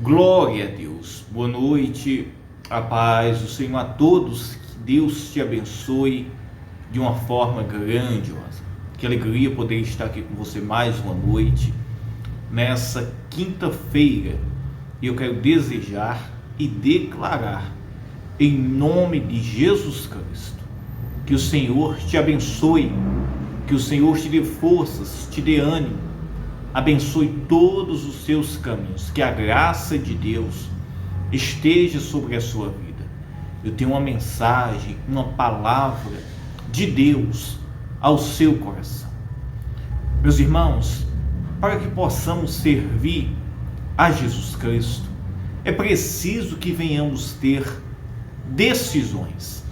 Glória a Deus. Boa noite, a paz do Senhor a todos. Que Deus te abençoe de uma forma grandiosa. Que alegria poder estar aqui com você mais uma noite, nessa quinta-feira. Eu quero desejar e declarar, em nome de Jesus Cristo, que o Senhor te abençoe, que o Senhor te dê forças, te dê ânimo, abençoe todos os seus caminhos, que a graça de Deus esteja sobre a sua vida. Eu tenho uma mensagem, uma palavra de Deus ao seu coração. Meus irmãos, para que possamos servir a Jesus Cristo, é preciso que venhamos ter decisões,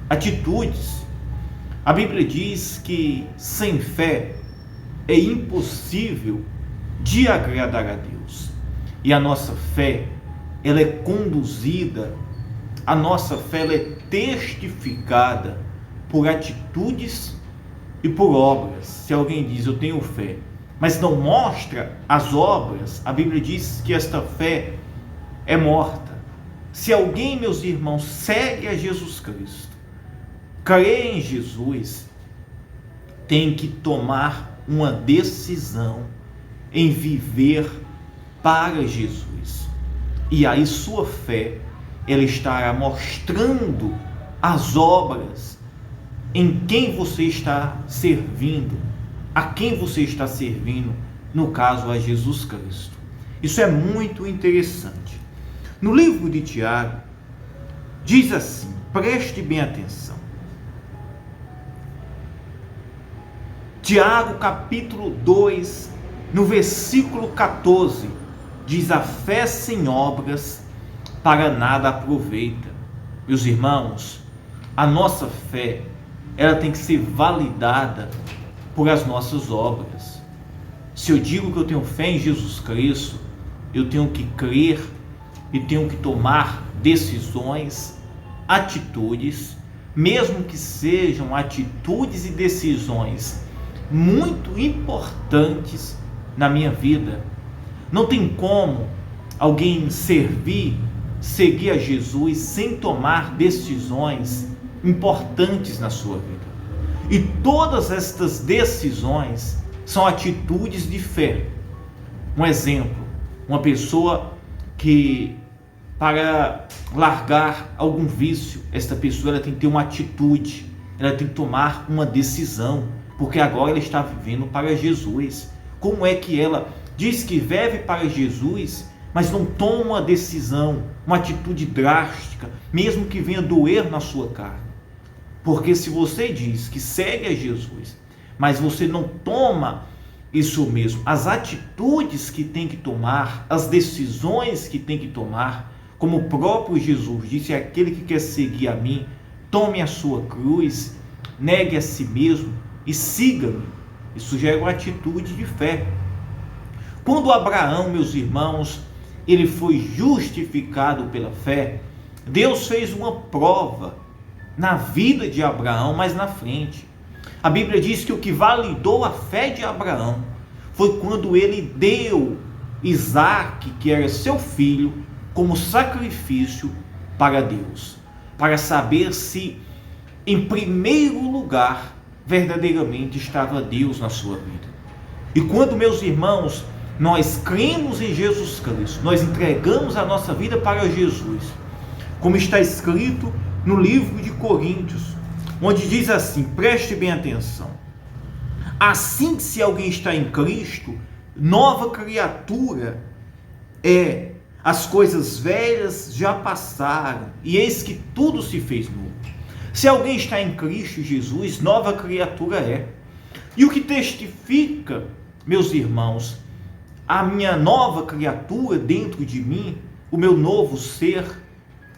atitudes. A Bíblia diz que sem fé é impossível de agradar a Deus. E a nossa fé, ela é conduzida, a nossa fé ela é testificada por atitudes e por obras. Se alguém diz eu tenho fé, mas não mostra as obras, a Bíblia diz que esta fé é morta. Se alguém, meus irmãos, segue a Jesus Cristo, crê em Jesus, tem que tomar uma decisão em viver para Jesus. E aí sua fé, ela estará mostrando as obras em quem você está servindo, a quem você está servindo, no caso a Jesus Cristo. Isso é muito interessante. No livro de Tiago, diz assim, preste bem atenção. Tiago capítulo 2, no versículo 14, diz: a fé sem obras para nada aproveita. Meus irmãos, a nossa fé, ela tem que ser validada por as nossas obras. Se eu digo que eu tenho fé em Jesus Cristo, eu tenho que crer e tenho que tomar decisões, atitudes, mesmo que sejam atitudes e decisões muito importantes na minha vida. Não tem como alguém seguir a Jesus sem tomar decisões importantes na sua vida. E todas estas decisões são atitudes de fé. Um exemplo, uma pessoa que, para largar algum vício, esta pessoa ela tem que ter uma atitude, ela tem que tomar uma decisão, porque agora ela está vivendo para Jesus. Como é que ela diz que vive para Jesus, mas não toma uma decisão, uma atitude drástica, mesmo que venha doer na sua carne? Porque se você diz que segue a Jesus, mas você não toma isso mesmo, as atitudes que tem que tomar, as decisões que tem que tomar, como o próprio Jesus disse: aquele que quer seguir a mim, tome a sua cruz, negue a si mesmo e siga-me. Isso já é uma atitude de fé. Quando Abraão, meus irmãos, ele foi justificado pela fé, Deus fez uma prova na vida de Abraão mais na frente. A Bíblia diz que o que validou a fé de Abraão foi quando ele deu Isaque, que era seu filho, como sacrifício para Deus, para saber se em primeiro lugar verdadeiramente estava Deus na sua vida. E quando, meus irmãos, nós cremos em Jesus Cristo, nós entregamos a nossa vida para Jesus, como está escrito no livro de Coríntios, onde diz assim, preste bem atenção: assim que se alguém está em Cristo, nova criatura é, as coisas velhas já passaram, e eis que tudo se fez novo. Se alguém está em Cristo Jesus, nova criatura é. E o que testifica, meus irmãos, a minha nova criatura dentro de mim, o meu novo ser,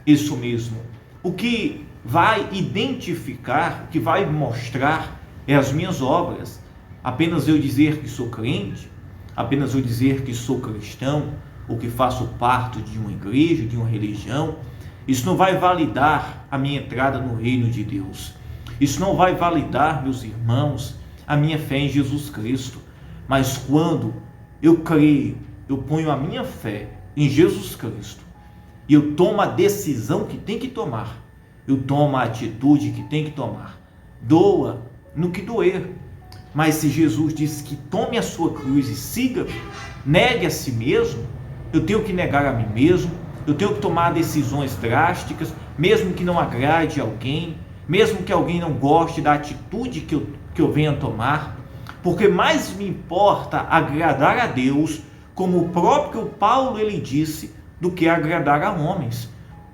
isso mesmo, o que vai identificar, o que vai mostrar é as minhas obras. Apenas eu dizer que sou crente, apenas eu dizer que sou cristão, ou que faço parte de uma igreja, de uma religião, isso não vai validar a minha entrada no reino de Deus. Isso não vai validar, meus irmãos, a minha fé em Jesus Cristo. Mas quando eu creio, eu ponho a minha fé em Jesus Cristo, e eu tomo a decisão que tem que tomar, eu tomo a atitude que tem que tomar, doa no que doer. Mas se Jesus disse que tome a sua cruz e siga, negue a si mesmo, eu tenho que negar a mim mesmo, eu tenho que tomar decisões drásticas, mesmo que não agrade alguém, mesmo que alguém não goste da atitude que eu venha tomar, porque mais me importa agradar a Deus, como o próprio Paulo ele disse, do que agradar a homens.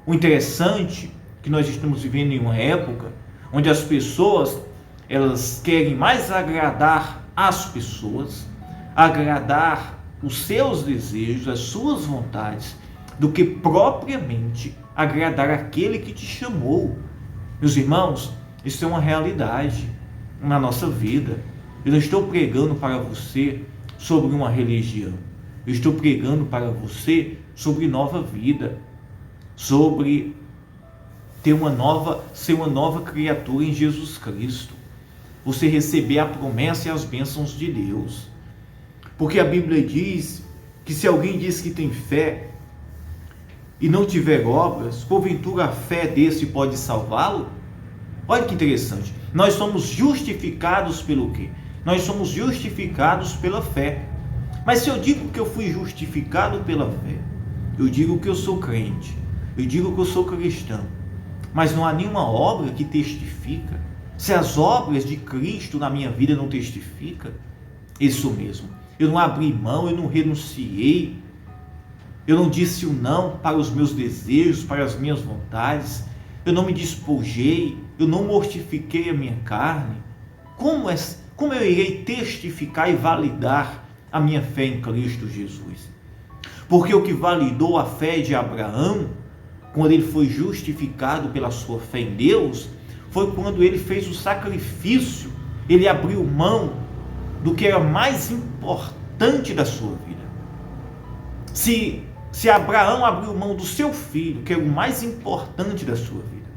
O interessante é que nós estamos vivendo em uma época onde as pessoas elas querem mais agradar as pessoas, agradar os seus desejos, as suas vontades, do que propriamente agradar aquele que te chamou. Meus irmãos, isso é uma realidade na nossa vida. Eu não estou pregando para você sobre uma religião. Eu estou pregando para você sobre nova vida, sobre ser uma nova criatura em Jesus Cristo. Você receber a promessa e as bênçãos de Deus. Porque a Bíblia diz que se alguém diz que tem fé e não tiver obras, porventura a fé desse pode salvá-lo? Olha que interessante. Nós somos justificados pelo quê? Nós somos justificados pela fé. Mas se eu digo que eu fui justificado pela fé, eu digo que eu sou crente, eu digo que eu sou cristão, mas não há nenhuma obra que testifica, se as obras de Cristo na minha vida não testificam, isso mesmo, eu não abri mão, eu não renunciei, eu não disse o não para os meus desejos, para as minhas vontades, eu não me despojei, eu não mortifiquei a minha carne, como eu irei testificar e validar a minha fé em Cristo Jesus? Porque o que validou a fé de Abraão, quando ele foi justificado pela sua fé em Deus, foi quando ele fez o sacrifício, ele abriu mão do que era mais importante da sua vida. Se Abraão abriu mão do seu filho, que era o mais importante da sua vida,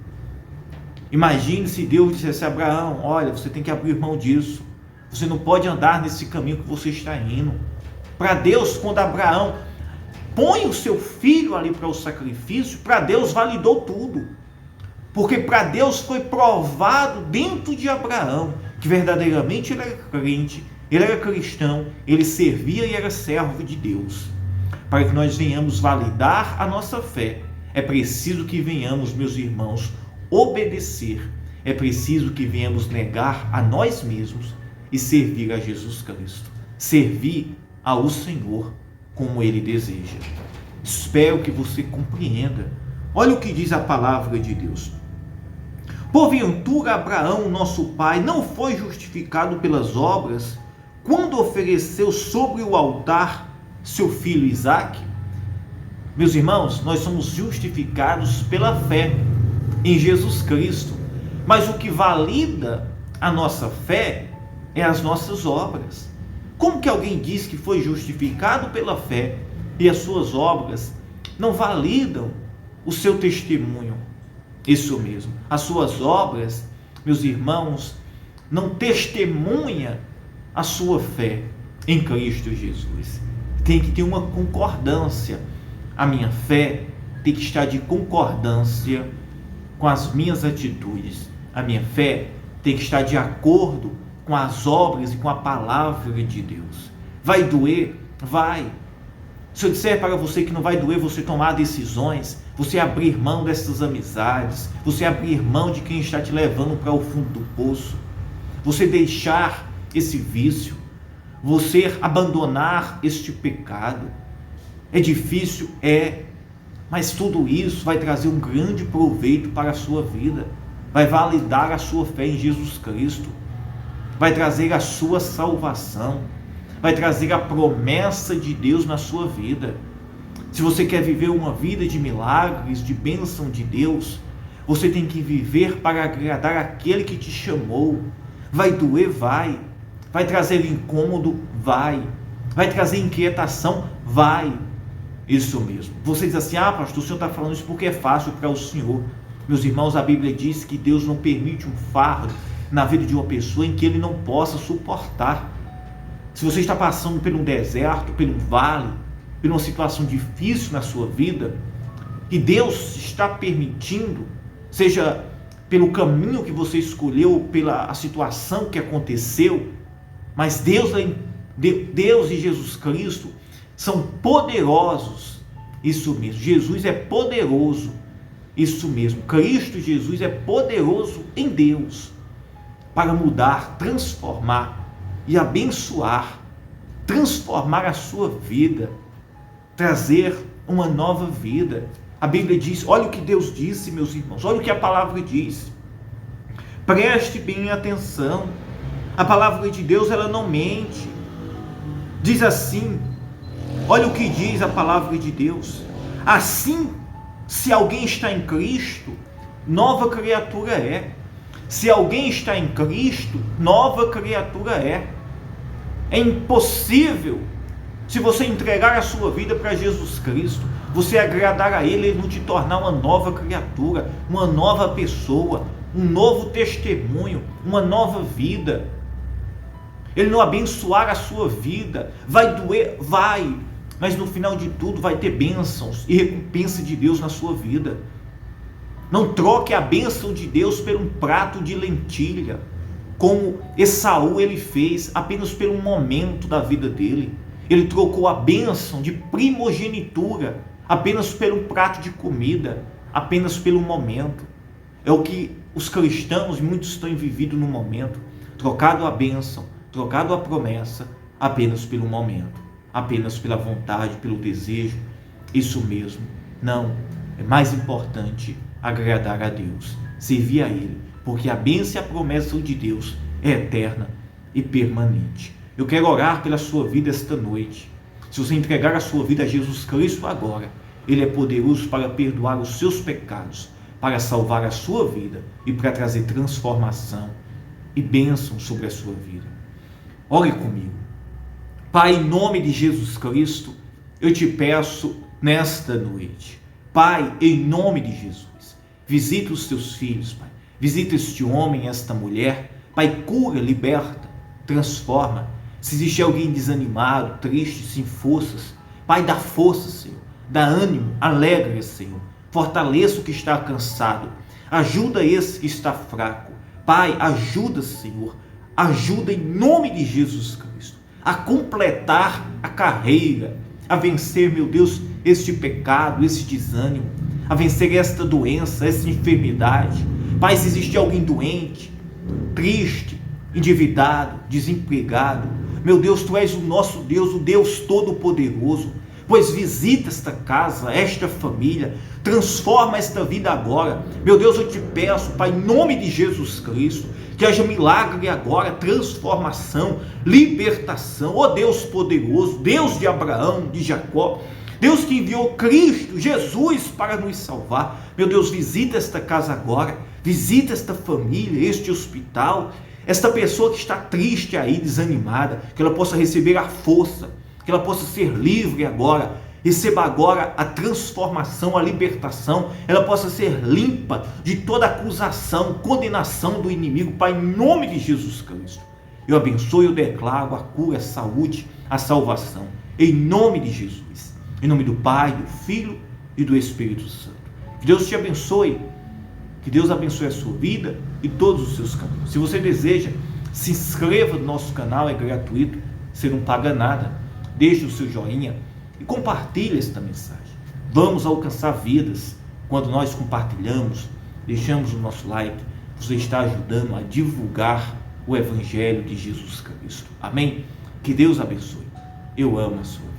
imagine se Deus dissesse a Abraão: olha, você tem que abrir mão disso, você não pode andar nesse caminho que você está indo. Para Deus, quando Abraão põe o seu filho ali para o sacrifício, para Deus validou tudo. Porque para Deus foi provado dentro de Abraão que verdadeiramente ele era crente, ele era cristão, ele servia e era servo de Deus. Para que nós venhamos validar a nossa fé, é preciso que venhamos, meus irmãos, obedecer. É preciso que venhamos negar a nós mesmos e servir a Jesus Cristo. Servir ao Senhor como Ele deseja. Espero que você compreenda. Olha o que diz a palavra de Deus. Porventura Abraão, nosso pai, não foi justificado pelas obras quando ofereceu sobre o altar seu filho Isaque? Meus irmãos, nós somos justificados pela fé em Jesus Cristo. Mas o que valida a nossa fé é as nossas obras. Como que alguém diz que foi justificado pela fé e as suas obras não validam o seu testemunho? Isso mesmo, as suas obras, meus irmãos, não testemunha a sua fé em Cristo Jesus. Tem que ter uma concordância. A minha fé tem que estar de concordância com as minhas atitudes. A minha fé tem que estar de acordo com as obras e com a palavra de Deus. Vai doer? Vai. Se eu disser para você que não vai doer você tomar decisões, você abrir mão dessas amizades, você abrir mão de quem está te levando para o fundo do poço, você deixar esse vício, você abandonar este pecado, é difícil? É, mas tudo isso vai trazer um grande proveito para a sua vida, vai validar a sua fé em Jesus Cristo, vai trazer a sua salvação, vai trazer a promessa de Deus na sua vida. Se você quer viver uma vida de milagres, de bênção de Deus, você tem que viver para agradar aquele que te chamou. Vai doer? Vai trazer incômodo? Vai trazer inquietação? Vai. Isso mesmo. Você diz assim: ah, pastor, o senhor está falando isso porque é fácil para o senhor. Meus irmãos, a Bíblia diz que Deus não permite um fardo na vida de uma pessoa em que ele não possa suportar. Se você está passando por um deserto, por um vale, por uma situação difícil na sua vida, que Deus está permitindo, seja pelo caminho que você escolheu, pela a situação que aconteceu, mas Deus e Jesus Cristo são poderosos, isso mesmo, Jesus é poderoso, isso mesmo, Cristo Jesus é poderoso em Deus, para mudar, transformar e abençoar, transformar a sua vida, trazer uma nova vida. A Bíblia diz, olha o que Deus disse, meus irmãos, olha o que a palavra diz, preste bem atenção, a palavra de Deus, ela não mente, diz assim, olha o que diz a palavra de Deus, assim, se alguém está em Cristo, nova criatura é. Se alguém está em Cristo, nova criatura é. É impossível, se você entregar a sua vida para Jesus Cristo, você agradar a Ele e não te tornar uma nova criatura, uma nova pessoa, um novo testemunho, uma nova vida. Ele não abençoar a sua vida, vai doer, vai, mas no final de tudo vai ter bênçãos e recompensa de Deus na sua vida. Não troque a bênção de Deus por um prato de lentilha, como Esaú ele fez apenas por um momento da vida dele. Ele trocou a bênção de primogenitura apenas por um prato de comida, apenas pelo momento. É o que os cristãos, muitos têm vivido no momento, trocado a bênção, trocado a promessa apenas pelo momento, apenas pela vontade, pelo desejo. Isso mesmo. Não, é mais importante agradar a Deus, servir a Ele, porque a bênção e a promessa de Deus é eterna e permanente. Eu quero orar pela sua vida esta noite. Se você entregar a sua vida a Jesus Cristo agora, Ele é poderoso para perdoar os seus pecados, para salvar a sua vida e para trazer transformação e bênção sobre a sua vida. Ore comigo. Pai, em nome de Jesus Cristo, eu te peço nesta noite, Pai, em nome de Jesus, visita os teus filhos, Pai, visita este homem, esta mulher, Pai, cura, liberta, transforma. Se existe alguém desanimado, triste, sem forças, Pai, dá força, Senhor, dá ânimo, alegra, Senhor, fortaleça o que está cansado, ajuda esse que está fraco, Pai, ajuda, Senhor, ajuda em nome de Jesus Cristo, a completar a carreira, a vencer, meu Deus, este pecado, esse desânimo, a vencer esta doença, essa enfermidade. Pai, se existe alguém doente, triste, endividado, desempregado, meu Deus, Tu és o nosso Deus, o Deus Todo-Poderoso, pois visita esta casa, esta família, transforma esta vida agora. Meu Deus, eu te peço, Pai, em nome de Jesus Cristo, que haja milagre agora, transformação, libertação. Ó Deus poderoso, Deus de Abraão, de Jacó, Deus que enviou Cristo, Jesus, para nos salvar. Meu Deus, visita esta casa agora, visita esta família, este hospital, esta pessoa que está triste aí, desanimada, que ela possa receber a força, que ela possa ser livre agora, receba agora a transformação, a libertação, ela possa ser limpa de toda acusação, condenação do inimigo, Pai, em nome de Jesus Cristo. Eu abençoo e eu declaro a cura, a saúde, a salvação, em nome de Jesus, em nome do Pai, do Filho e do Espírito Santo. Que Deus te abençoe, que Deus abençoe a sua vida e todos os seus caminhos. Se você deseja, se inscreva no nosso canal, é gratuito, você não paga nada, deixe o seu joinha e compartilhe esta mensagem. Vamos alcançar vidas quando nós compartilhamos, deixamos o nosso like. Você está ajudando a divulgar o Evangelho de Jesus Cristo. Amém? Que Deus abençoe. Eu amo a sua vida.